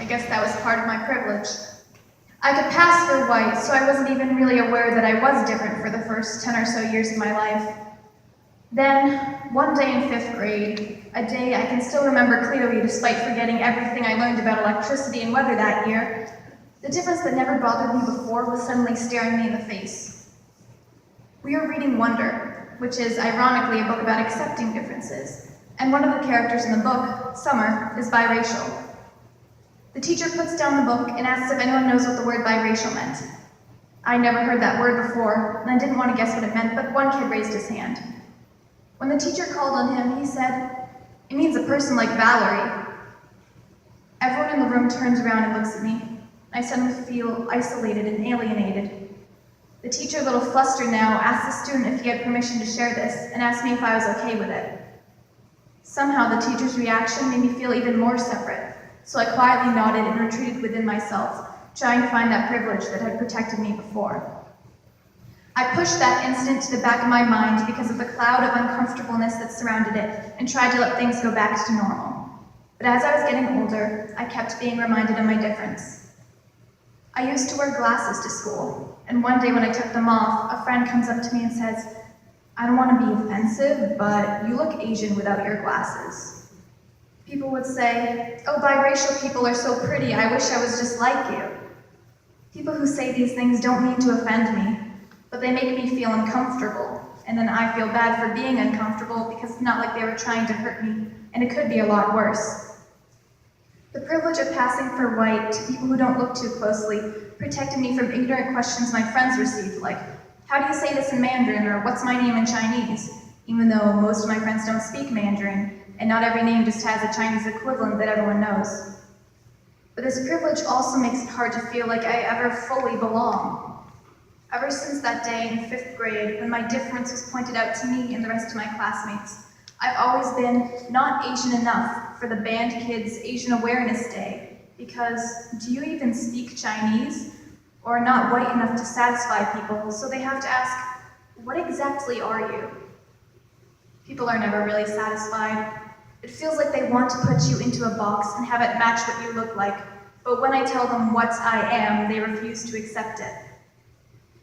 I guess that was part of my privilege. I could pass for white, so I wasn't even really aware that I was different for the first 10 or so years of my life. Then, one day in 5th grade, a day I can still remember clearly despite forgetting everything I learned about electricity and weather that year, the difference that never bothered me before was suddenly staring me in the face. We were reading Wonder, which is ironically a book about accepting differences, and one of the characters in the book, Summer, is biracial. The teacher puts down the book and asks if anyone knows what the word biracial meant. I never heard that word before, and I didn't want to guess what it meant, but one kid raised his hand. When the teacher called on him, he said, "It means a person like Valerie." Everyone in the room turns around and looks at me. I suddenly feel isolated and alienated. The teacher, a little flustered now, asked the student if he had permission to share this, and asked me if I was okay with it. Somehow the teacher's reaction made me feel even more separate, so I quietly nodded and retreated within myself, trying to find that privilege that had protected me before. I pushed that incident to the back of my mind because of the cloud of uncomfortableness that surrounded it, and tried to let things go back to normal. But as I was getting older, I kept being reminded of my difference. I used to wear glasses to school, and one day when I took them off, a friend comes up to me and says, "I don't want to be offensive, but you look Asian without your glasses." People would say, "Oh, biracial people are so pretty, I wish I was just like you." People who say these things don't mean to offend me, but they make me feel uncomfortable, and then I feel bad for being uncomfortable because it's not like they were trying to hurt me, and it could be a lot worse. The privilege of passing for white to people who don't look too closely protected me from ignorant questions my friends received, like, "How do you say this in Mandarin?" or "What's my name in Chinese?" Even though most of my friends don't speak Mandarin, and not every name just has a Chinese equivalent that everyone knows. But this privilege also makes it hard to feel like I ever fully belong. Ever since that day in 5th grade, when my difference was pointed out to me and the rest of my classmates, I've always been not Asian enough for the band kids' Asian Awareness Day, because do you even speak Chinese? Or not white enough to satisfy people, so they have to ask, "What exactly are you?" People are never really satisfied. It feels like they want to put you into a box and have it match what you look like, but when I tell them what I am, they refuse to accept it.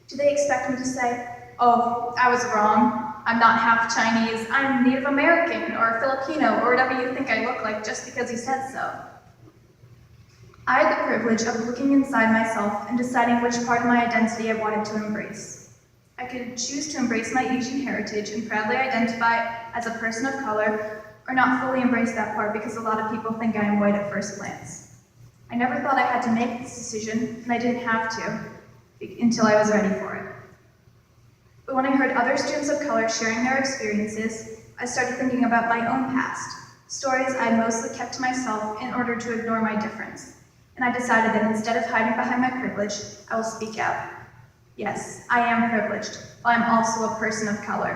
Do they expect me to say, "Oh, I was wrong. I'm not half Chinese. I'm Native American or Filipino or whatever you think I look like just because you said so"? I had the privilege of looking inside myself and deciding which part of my identity I wanted to embrace. I could choose to embrace my Asian heritage and proudly identify as a person of color, or not fully embrace that part because a lot of people think I am white at first glance. I never thought I had to make this decision, and I didn't have to, until I was ready for it. But when I heard other students of color sharing their experiences, I started thinking about my own past, stories I mostly kept to myself in order to ignore my difference. And I decided that instead of hiding behind my privilege, I will speak out. Yes, I am privileged, but I'm also a person of color.